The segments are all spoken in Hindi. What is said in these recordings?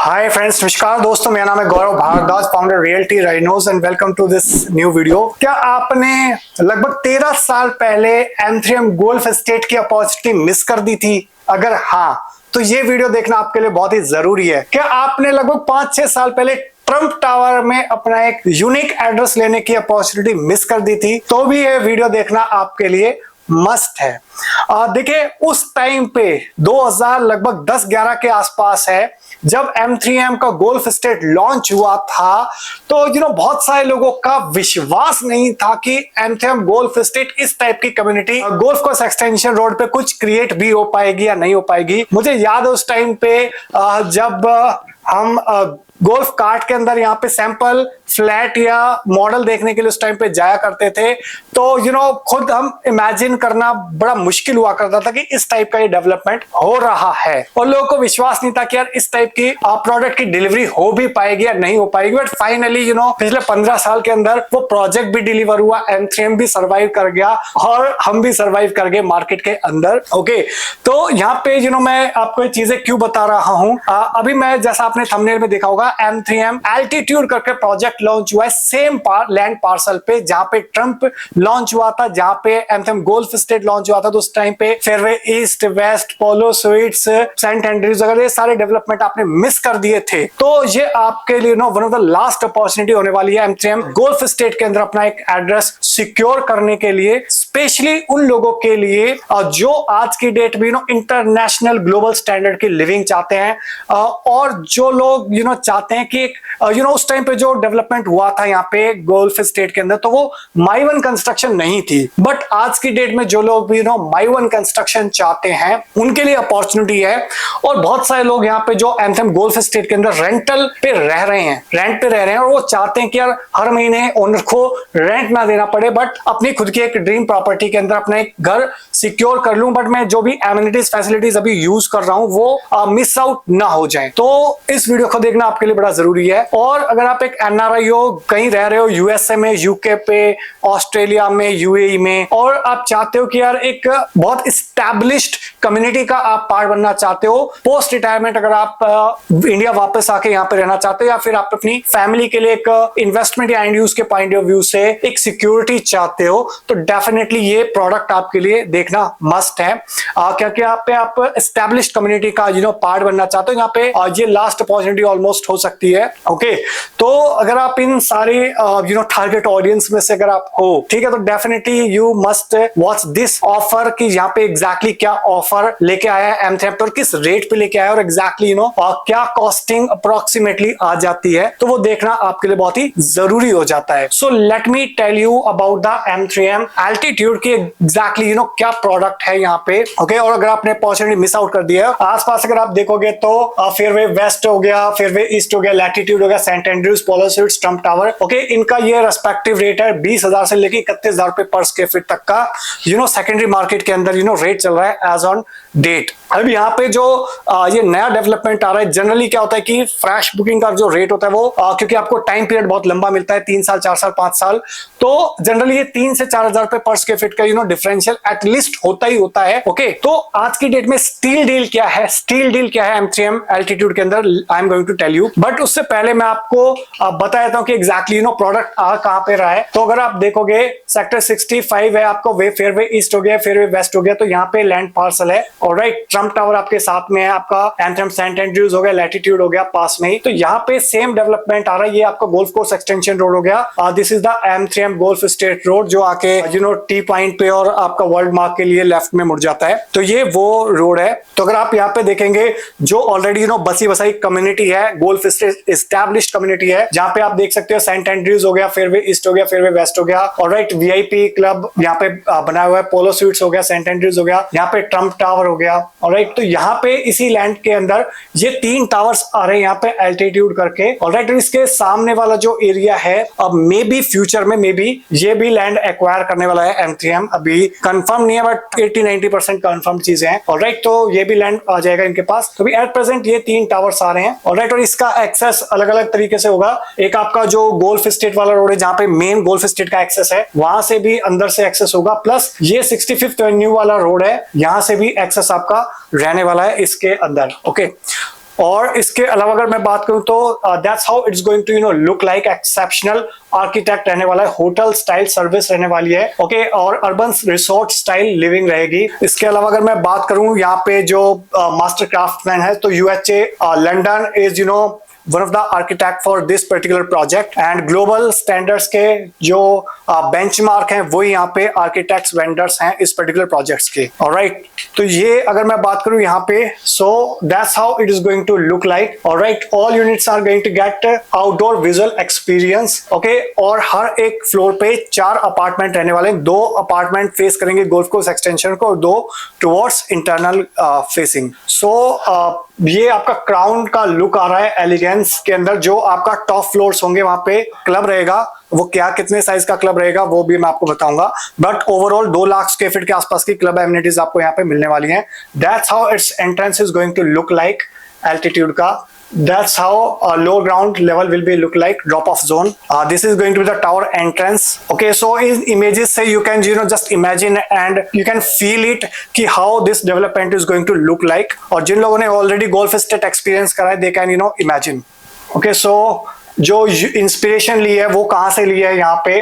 हाय फ्रेंड्स, नमस्कार दोस्तों। मेरा नाम है Gaurav Bhardwaj, founder realty rhinos and welcome to this new video. क्या आपने लगभग 13 साल पहले एम3एम गोल्फ एस्टेट की अपॉर्चुनिटी मिस कर दी थी? अगर हाँ, तो ये वीडियो देखना आपके लिए बहुत ही जरूरी है। क्या आपने लगभग 5-6 साल पहले ट्रंप टावर में अपना एक यूनिक एड्रेस लेने की अपॉर्चुनिटी मिस कर दी थी? तो भी ये वीडियो देखना आपके लिए मस्ट है। देखिए, उस टाइम पे 2000 लगभग 10-11 के आसपास है जब M3M का गोल्फ एस्टेट लॉन्च हुआ था। तो बहुत सारे लोगों का विश्वास नहीं था कि M3M गोल्फ एस्टेट इस टाइप की community golf course extension road पे कुछ क्रिएट भी हो पाएगी या नहीं हो पाएगी। मुझे याद है उस टाइम पे जब हम गोल्फ कार्ट के अंदर यहाँ पे सैंपल फ्लैट या मॉडल देखने के लिए उस टाइम पे जाया करते थे, तो खुद हम इमेजिन करना बड़ा मुश्किल हुआ करता था कि इस टाइप का ये डेवलपमेंट हो रहा है और लोगों को विश्वास नहीं था कि यार इस टाइप की प्रोडक्ट की डिलीवरी हो भी पाएगी या नहीं हो पाएगी। बट फाइनली पिछले 15 साल के अंदर वो प्रोजेक्ट भी डिलीवर हुआ, M3M भी सर्वाइव कर गया और हम भी सर्वाइव कर गए मार्केट के अंदर। ओके, तो यहाँ पे मैं आपको ये चीजें क्यों बता रहा हूँ, अभी मैं जैसा आपने थंबनेल में देखा होगा M3M एल्टीट्यूड करके प्रोजेक्ट लॉन्च हुआ है सेम लैंड पार्सल पे जहां पे ट्रंप लॉन्च हुआ था, जहां पे M3M गोल्फ एस्टेट लॉन्च हुआ था। तो उस टाइम पे फेयरवे ईस्ट, वेस्ट, पोलो स्वीट्स, सेंट एंड्रयूज वगैरह ये सारे डेवलपमेंट आपने मिस कर दिए थे। तो ये आपके लिए one of the last opportunity होने वाली है M3M गोल्फ एस्टेट के अंदर अपना एक एड्रेस सिक्योर करने के लिए, स्पेशली उन लोगों के लिए जो आज की डेट में इंटरनेशनल ग्लोबल स्टैंडर्ड की लिविंग चाहते हैं और जो लोग चाहते हैं कि उस टाइम पे जो डेवलपमेंट हुआ था यहाँ पे गोल्फ एस्टेट के अंदर, तो वो माई वन कंस्ट्रक्शन नहीं थी। बट आज की डेट में जो लोग भी माई वन कंस्ट्रक्शन चाहते हैं उनके लिए अपॉर्चुनिटी है। और बहुत सारे लोग यहाँ पे जो M3M गोल्फ एस्टेट के अंदर रेंटल पे रह रहे हैं, रेंट पे रह रहे हैं और वो चाहते हैं कि यार हर महीने ओनर को रेंट ना देना पड़े, बट अपनी खुद की एक ड्रीम प्रॉपर्टी के अंदर अपना एक घर सिक्योर कर लूं, बट मैं जो भी एमिनिटीज फैसिलिटीज अभी यूज कर रहा हूं वो मिस आउट ना हो जाए। तो इस वीडियो को देखना आपके लिए बड़ा जरूरी है। और अगर आप एक NRI हो, कहीं रह रहे हो USA में, UK पे, ऑस्ट्रेलिया में, UAE में, और आप चाहते हो कि यार एक बहुत एस्टैब्लिश्ड कम्युनिटी का आप पार्ट बनना चाहते हो, पोस्ट रिटायरमेंट अगर आप इंडिया वापस आके यहाँ पे रहना चाहते हो, या फिर आप अपनी फैमिली के लिए एक इन्वेस्टमेंट या एंड यूज के पॉइंट ऑफ व्यू से एक सिक्योरिटी चाहते हो, तो डेफिनेटली ये प्रोडक्ट आपके लिए देखना मस्ट है। क्योंकि यहाँ पे आप एस्टैब्लिश्ड कम्युनिटी का पार्ट बनना चाहते हो, यहाँ पे ये लास्ट अपॉर्चुनिटी ऑलमोस्ट हो सकती है। ओके, तो अगर आप इन सारे टारगेट ऑडियंस में से अगर आप हो, ठीक है, तो definitely you must watch this offer कि यहाँ पे एग्जैक्टली क्या ऑफर लेके आया है M3M और किस रेट पे लेके आया है और एग्जैक्टली क्या कॉस्टिंग अप्रोक्सीमेटली आ जाती है, तो वो देखना आपके लिए बहुत ही जरूरी हो जाता है। So let me tell you about the M3M altitude की एग्जैक्टली क्या प्रोडक्ट है यहाँ पे। ओके, और अगर आपने अपॉर्चुनिटी मिस आउट कर दिया है, आसपास अगर आप देखोगे तो फेयरवे वेस्ट हो गया, फेयरवे ईस्ट हो गया, लैटिट्यूड हो गया, सेंट एंड्रयूज, पोलो स्वीट्स, ट्रंप टावर। ओके, इनका ये रेस्पेक्टिव रेट है 20,000 से लेके 31,000 रुपए पर स्क्वायर फीट तक का सेकेंडरी मार्केट के अंदर रेट चल रहा है एज ऑन डेट। अब यहाँ पे जो ये नया डेवलपमेंट आ रहा है, जनरली क्या होता है कि फ्रेश बुकिंग का जो रेट होता है वो क्योंकि आपको टाइम पीरियड बहुत लंबा मिलता है, 3 साल, 4 साल, 5 साल, तो जनरली ये 3 से 4,000 रुपए पर स्क्वायर फीट का डिफरेंशियल एटलीस्ट होता ही होता है। ओके, तो आज की डेट में स्टील डील क्या है, स्टील डील क्या है M3M एल्टीट्यूड के अंदर, I am going to tell you. But उससे पहले मैं आपको बता देता हूँ कि एग्जैक्टली प्रोडक्ट कहाँ पे रहा है। तो अगर आप देखोगे सेक्टर 65 है आपको, वे फेयरवे ईस्ट हो गया, फेयरवे वेस्ट हो गया, तो यहाँ पे लैंड पार्सल है। ऑलराइट, ट्रंप टावर आपके साथ में है, आपका M3M सेंट एंड्रयूज हो गया, लैटिट्यूड हो गया पास में ही, तो यहाँ पे सेम डेवलपमेंट आ रहा है। ये आपका गोल्फ कोर्स एक्सटेंशन रोड हो गया, this is the M3M golf estate road जो आके टी पॉइंट पे और आपका वर्ल्ड मार्क के लिए लेफ्ट में मुड़ जाता है, तो ये वो रोड है। तो अगर आप यहाँ पे देखेंगे जो ऑलरेडी बसी बसाई कम्युनिटी है, गोल्फ एस्टेट एस्टैब्लिश्ड कम्युनिटी है, जहाँ पे आप देख सकते हो सेंट एंड्रयूज हो गया, फेयरवे ईस्ट हो गया, फेयरवे वेस्ट हो गया, ऑलराइट, VIP क्लब यहाँ पे बनाया हुआ है, पोलो स्वीट्स हो गया, सेंट एंड्रयूज हो गया, यहाँ पे ट्रंप टावर हो गया। ऑलराइट, तो यहाँ पे इसी लैंड के अंदर ये 3 टावर्स आ रहे हैं यहाँ पे एल्टीट्यूड करके। ऑलराइट, इसके सामने वाला जो एरिया है, अब मे बी फ्यूचर में मे बी ये भी लैंड एक्वायर करने वाला है M3M, अभी कंफर्म नहीं है बट 80-90% कंफर्म चीजें हैं। ऑलराइट, तो ये भी लैंड आ जाएगा इनके पास। तो भी एट प्रेजेंट ये 3 टावर्स आ रहे हैं। ऑलराइट, और इसका एक्सेस अलग अलग तरीके से होगा। एक आपका जो गोल्फ एस्टेट वाला रोड है जहाँ पे मेन गोल्फ एस्टेट का एक्सेस है, वहां से भी अंदर से एक्सेस होगा, प्लस ये 65th एवेन्यू वाला रोड है, यहां से भी एक्सेस आपका रहने वाला है इसके अंदर। ओके, और इसके अलावा अगर मैं बात करूं तो that's how it's going to look like exceptional architect रहने वाला है, होटल स्टाइल सर्विस रहने वाली है, ओके, और अर्बन रिसोर्ट स्टाइल लिविंग रहेगी। इसके अलावा अगर मैं बात करूं यहाँ पे जो मास्टर क्राफ्टमैन है तो UHA London is one of the architect for this particular project and global standards के जो benchmark हैं वो यहाँ पे architects vendors हैं इस particular projects के। alright, तो ये अगर मैं बात करूँ यहाँ पे so that's how it is going to look like। alright, all units are going to get outdoor visual experience, okay, और हर एक फ्लोर पे 4 अपार्टमेंट रहने वाले हैं, 2 अपार्टमेंट फेस करेंगे गोल्फ कोर्स एक्सटेंशन को और 2 टुवर्ड्स इंटरनल फेसिंग। सो ये आपका क्राउन का लुक आ रहा है एलिगेंस के अंदर। जो आपका टॉप फ्लोर्स होंगे वहां पे क्लब रहेगा, वो क्या कितने साइज का क्लब रहेगा वो भी मैं आपको बताऊंगा, but overall 2 lakh square feet के आसपास की क्लब एमिनिटीज आपको यहाँ पे मिलने वाली हैं। That's how it's entrance is going to look like altitude का। That's how lower ground level will be look like drop off zone. This is going to be the tower entrance. Okay, so in images say you can just imagine and you can feel it कि how this development is going to look like. और जिन लोगों ने already golf estate experience करा है they can imagine. Okay, so जो इंस्पिरेशन ली है वो कहाँ से ली है यहाँ पे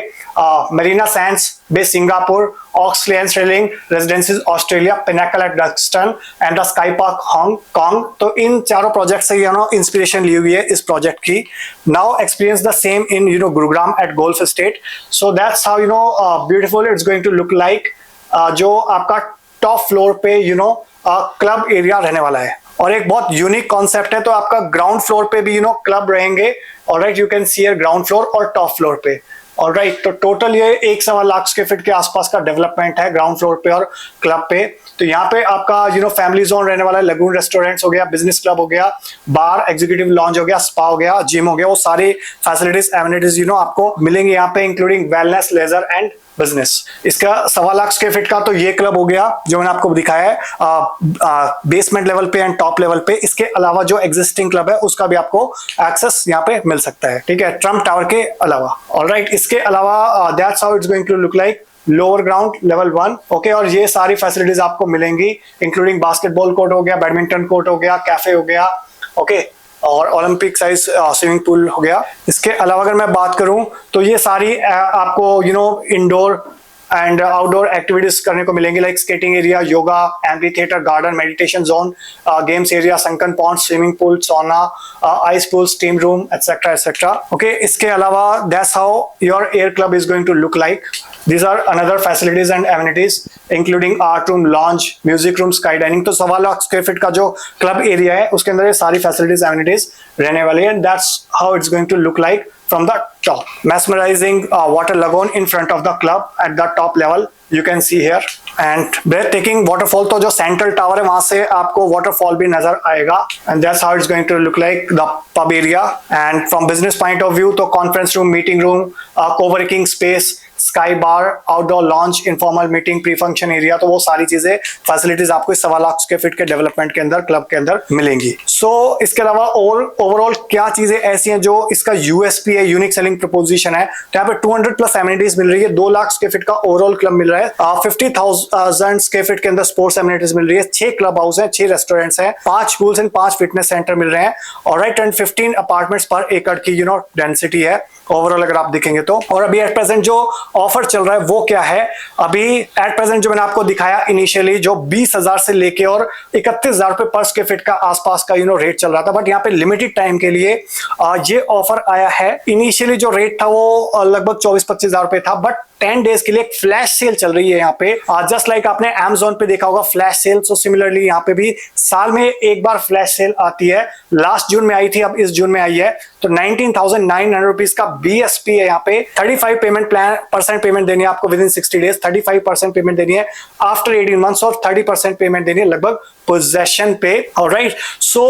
मरीना सैंड्स बे सिंगापुर, ऑक्सलेंस railing residences Australia, pinnacle at Duxton and the sky park Hong. तो इन चारों प्रोजेक्ट से इंस्पिरेशन ली हुई है इस प्रोजेक्ट की। Now experience the same in Gurugram at golf estate. So that's how beautiful it's going to look like. जो आपका टॉप फ्लोर पे क्लब एरिया रहने वाला है और एक बहुत यूनिक कॉन्सेप्ट है। तो आपका ग्राउंड फ्लोर पे भी क्लब रहेंगे। Alright, you can see here ground floor और टॉप फ्लोर पे। ऑलराइट, तो टोटल ये 1.25 लाख स्क्वायर फीट के आसपास का डेवलपमेंट है ग्राउंड फ्लोर पे और क्लब पे। तो यहाँ पे आपका फैमिली जोन रहने वाला है, लगून रेस्टोरेंट्स हो गया, बिजनेस क्लब हो गया, बार, एग्जीक्यूटिव लॉन्ज हो गया, स्पा हो गया, जिम हो गया, वो सारी फैसिलिटीज एमिनिटीज आपको मिलेंगे यहाँ पे, including wellness, leisure and business. इसका 1.25 लाख स्क्वायर फीट का तो ये क्लब हो गया जो मैंने आपको दिखाया है बेसमेंट लेवल पे एंड टॉप लेवल पे। इसके अलावा जो एग्जिस्टिंग क्लब है उसका भी आपको एक्सेस यहाँ पे मिल सकता है, ठीक है, ट्रम्प टावर के अलावा। ऑलराइट, इसके अलावा that's how it's going to look like lower ground level 1। Okay, और ये सारी फैसिलिटीज आपको मिलेंगी इंक्लूडिंग बास्केटबॉल कोर्ट हो गया, बैडमिंटन कोर्ट हो गया, कैफे हो गया, ओके, और ओलंपिक साइज स्विमिंग पूल हो गया। इसके अलावा अगर मैं बात करूं तो ये सारी आपको इंडोर एंड आउटडोर एक्टिविटीज करने को मिलेंगी, like skating area, yoga, amphitheatre, garden, meditation zone, games area, sunken pond, swimming pool, sauna, ice pool, steam room, etcetera etcetera. Okay, इसके अलावा that's how your air club is going to look like. These are another facilities and amenities including art room, lounge, music room, sky dining। तो 1.25 लाख स्क्वायर फीट का जो क्लब एरिया है उसके अंदर ये सारी फैसिलिटीज एमिनिटीज रहने वाली है। That's how it's going to look like from the top. Mesmerizing water lagoon in front of the club at the top level you can see here and breathtaking waterfall। तो जो सेंट्रल टावर है वहां से आपको वाटरफॉल भी नजर आएगा and that's how it's going to look like the pub area। and from business point of view तो conference room, meeting room, co-working space, sky bar, outdoor lounge, informal meeting, pre function area, तो वो सारी चीजें फैसिलिटीज आपको इस 1.25 लाख स्क्वायर फीट के डेवलपमेंट के अंदर क्लब के अंदर मिलेंगी। सो इसके अलावा और ओवरऑल क्या चीजें ऐसी हैं जो इसका यूएसपी है, यूनिक सेलिंग प्रोपोजिशन है। तो यहाँ पे 200 प्लस एमिनिटीज मिल रही है, 2 लाख स्क्वायर फीट का ओवरऑल क्लब मिल रहा है, 50,000 स्क्वायर फीट के अंदर स्पोर्ट्स एमिनिटीज मिल रही है, 6 क्लब हाउस है, 6 रेस्टोरेंट्स हैं, 5 पूल्स एंड 5 फिटनेस सेंटर मिल रहे हैं, ऑलराइट, एंड 15 अपार्टमेंट्स पर एकड़ की डेंसिटी है ओवरऑल अगर आप देखेंगे तो। और अभी एट प्रेजेंट जो ऑफर चल रहा है वो क्या है, अभी एट प्रेजेंट जो मैंने आपको दिखाया इनिशियली जो 20,000 से लेके और 31,000 रुपए पर स्क्वायर फीट का आसपास का रेट चल रहा था, बट यहाँ पे लिमिटेड टाइम के लिए ये ऑफर आया है। इनिशियली जो रेट था वो लगभग 24-25 हजार रुपए था, बट 10 डेज के लिए एक फ्लैश सेल चल रही है यहाँ पे, जस्ट लाइक आपने Amazon पे देखा होगा फ्लैश सेल। सो सिमिलरली यहाँ पे भी साल में एक बार फ्लैश सेल आती है, लास्ट जून में आई थी, अब इस जून में आई है। तो 19,900 रुपीज का BSP है यहाँ पे। 35 परसेंट पेमेंट देनी है आपको विद इन 60 डेज, 35% पेमेंट देनी है आफ्टर 18 मंथ्स और 30% पेमेंट देनी है लगभग पोजेशन पे। Alright, so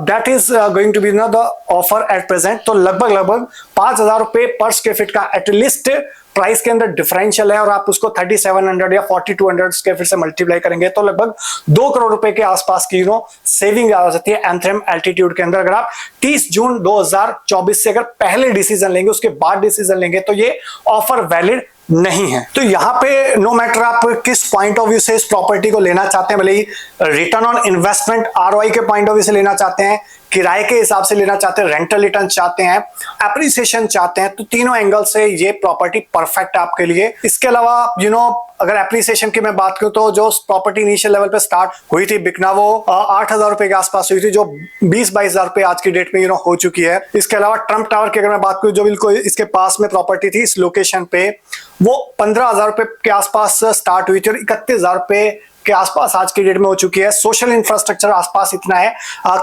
that is going to be the offer at present. तो लगभग 5,000 रुपए पर स्क्वायर फीट का एटलीस्ट प्राइस के अंदर डिफरेंशियल है, और आप उसको 3700 या 4200 स्क्वायर फीट से मल्टीप्लाई करेंगे तो लगभग 2 करोड़ रुपए के आसपास की सेविंग आ सकती है एंथ्रेम एल्टीट्यूड के अंदर। अगर आप 30 जून 2024 से अगर पहले डिसीजन लेंगे, उसके बाद डिसीजन लेंगे, तो ये ऑफर वैलिड नहीं है। तो यहाँ पे नो मैटर आप किस पॉइंट ऑफ व्यू से इस प्रॉपर्टी को लेना चाहते हैं, भले ही रिटर्न ऑन इन्वेस्टमेंट ROI के पॉइंट ऑफ व्यू से लेना चाहते हैं किराए के हिसाब से लेना चाहते हैं, रेंटल रिटर्न चाहते हैं, एप्रिसिएशन चाहते हैं, तो तीनों एंगल से ये प्रॉपर्टी परफेक्ट है आपके लिए। इसके अलावा अगर एप्रिसिएशन की मैं बात करूं तो जो प्रॉपर्टी इनिशियल लेवल पे स्टार्ट हुई थी बिकना, वो 8,000 रुपए के आसपास हुई थी, जो 20-22 हजार रुपए आज की डेट में हो चुकी है। इसके अलावा ट्रम्प टावर की अगर मैं बात करूं, जो बिल्कुल इसके पास में प्रॉपर्टी थी इस लोकेशन पे, वो 15,000 रुपए के आसपास स्टार्ट हुई थी और 31,000 रुपए के आसपास आज की डेट में हो चुकी है। सोशल इंफ्रास्ट्रक्चर आसपास इतना है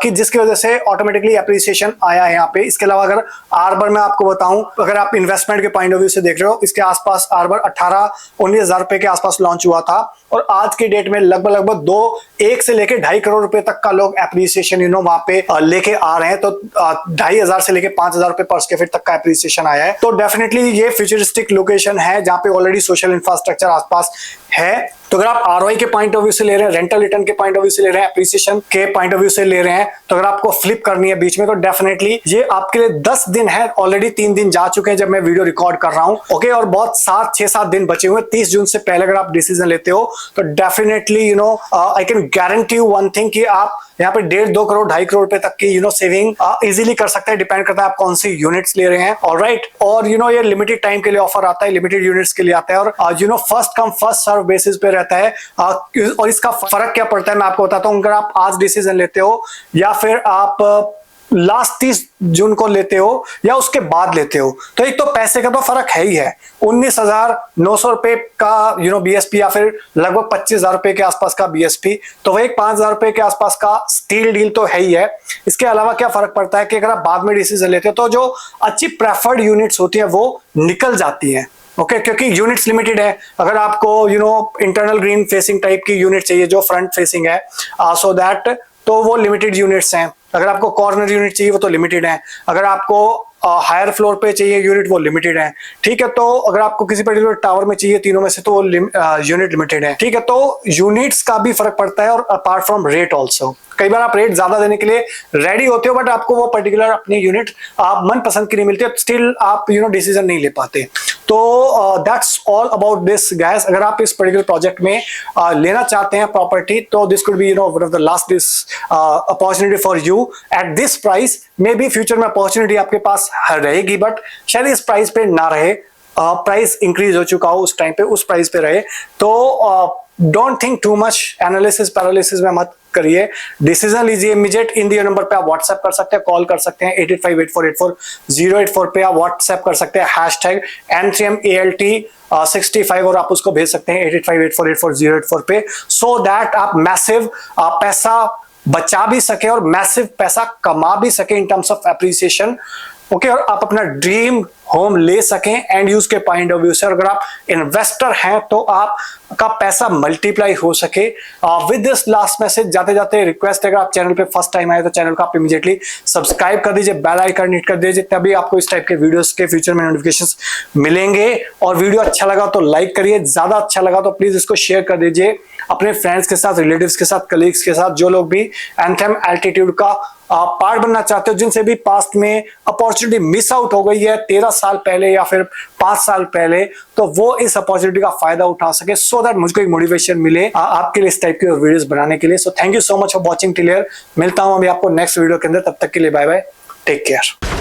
कि जिसकी वजह से ऑटोमेटिकली एप्रिसिएशन आया है यहाँ पे। इसके अलावा अगर आर्बर में आपको बताऊं, अगर आप इन्वेस्टमेंट के पॉइंट ऑफ व्यू से देख रहे हो, इसके आसपास आर्बर 18-19 हजार रुपए के आसपास लॉन्च हुआ था और आज की डेट में लगभग 1 से लेके 2.5 करोड़ रुपए तक का लोग एप्रिसिएशन वहां पे लेके आ रहे हैं। तो 2,500 से लेके 5,000 रुपए पर स्क्वायर फीट तक का एप्रिसिएशन आया है। तो डेफिनेटली ये फ्यूचरिस्टिक लोकेशन है जहां पे ऑलरेडी सोशल इंफ्रास्ट्रक्चर आसपास है। तो अगर आप आरओआई के पॉइंट ऑफ व्यू से ले रहे हैं, रेंटल रिटर्न के पॉइंट ऑफ व्यू से ले रहे हैं, एप्रिसिएशन के पॉइंट ऑफ व्यू से ले रहे हैं, तो अगर आपको फ्लिप करनी है बीच में, तो डेफिनेटली ये आपके लिए 10 दिन है। ऑलरेडी 3 दिन जा चुके हैं जब मैं वीडियो रिकॉर्ड कर रहा हूं, ओके, और बहुत 6-7 दिन बचे हुए। 30 जून से पहले अगर आप डिसीजन लेते हो तो definitely I can guarantee you one thing कि आप यहाँ पे 1.5-2 करोड़ 2.5 करोड़ रुपए तक की सेविंग इजीली कर सकते हैं। डिपेंड करता है आप कौन सी यूनिट्स ले रहे हैं, ऑलराइट। और ये लिमिटेड टाइम के लिए ऑफर आता है, लिमिटेड यूनिट्स के लिए आता है, और first come first serve basis पे रहता है। और इसका फर्क क्या पड़ता है मैं आपको बताता हूँ। अगर आप आज डिसीजन लेते हो या फिर आप लास्ट 30 जून को लेते हो या उसके बाद लेते हो, तो एक तो पैसे का तो फर्क है ही है। 19,900 रुपए का बीएसपी या फिर लगभग 25,000 रुपए के आसपास का बीएसपी, तो वह एक 5,000 रुपए के आसपास का स्टील डील तो है ही है। इसके अलावा क्या फर्क पड़ता है कि अगर आप बाद में डिसीजन लेते हो तो जो अच्छी प्रेफर्ड यूनिट्स होती है वो निकल जाती है, ओके, क्योंकि यूनिट्स लिमिटेड है। अगर आपको इंटरनल ग्रीन फेसिंग टाइप की यूनिट चाहिए जो फ्रंट फेसिंग है, सो दैट, तो वो लिमिटेड यूनिट्स हैं। अगर आपको कॉर्नर यूनिट चाहिए वो तो लिमिटेड है। अगर आपको हायर फ्लोर पे चाहिए यूनिट, वो लिमिटेड है, ठीक है। तो अगर आपको किसी पर्टिकुलर टावर में चाहिए तीनों में से, तो वो यूनिट लिमिटेड है, ठीक है। तो यूनिट्स का भी फर्क पड़ता है और अपार्ट फ्रॉम रेट ऑल्सो। कई बार आप रेट ज्यादा देने के लिए रेडी होते हो, बट आपको वो पर्टिकुलर अपनी यूनिट आप मन पसंद की नहीं मिलती, स्टिल आप डिसीजन नहीं ले पाते। तो that's all about this guys. अगर आप इस पर्टिकुलर प्रोजेक्ट में लेना चाहते हैं प्रॉपर्टी, तो this could be one of the last this opportunity for you at this price. May be future में अपॉर्चुनिटी आपके पास रहेगी, बट शायद इस प्राइस पे ना रहे, प्राइस इंक्रीज हो चुका हो उस टाइम पे, उस प्राइस पे रहे। तो don't think too much, analysis paralysis में मत करिए, डिसीजन लीजिए इमीडिएट। इन दिए नंबर पे आप व्हाट्सएप कर सकते हैं, कॉल कर सकते हैं 8858484084 पे, आप व्हाट्सएप कर सकते हैं #M3MALT65 और आप उसको भेज सकते हैं 8858484084 पे, सो दैट आप मैसिव पैसा बचा भी सके और मैसिव पैसा कमा भी सके in terms of appreciation, okay, और आप अपना ड्रीम होम ले सकें एंड यूज के पॉइंट ऑफ व्यू से। और अगर आप इन्वेस्टर हैं तो आपका पैसा मल्टीप्लाई हो सके। विद दिस लास्ट मैसेज जाते जाते रिक्वेस्ट है, अगर आप चैनल पे फर्स्ट टाइम आए तो चैनल को आप इमीडिएटली सब्सक्राइब कर दीजिए, बेल आइकन हिट कर दीजिए, तभी आपको इस टाइप के वीडियोस के फ्यूचर में नोटिफिकेशंस मिलेंगे। और वीडियो अच्छा लगा तो लाइक करिए, ज्यादा अच्छा लगा तो प्लीज इसको शेयर कर दीजिए अपने फ्रेंड्स के साथ, रिलेटिव्स के साथ, कलीग्स के साथ, जो लोग भी एंथेम एल्टीट्यूड का पार्ट बनना चाहते हो, जिनसे भी पास्ट में अपॉर्चुनिटी मिस आउट हो गई है 13 साल पहले या फिर 5 साल पहले, तो वो इस अपॉर्चुनिटी का फायदा उठा सके, सो दैट मुझको एक मोटिवेशन मिले आपके लिए इस टाइप की वीडियोस बनाने के लिए। So thank you so much for watching till here. मिलता हूं अभी आपको नेक्स्ट वीडियो के अंदर, तब तक के लिए बाय बाय, टेक केयर।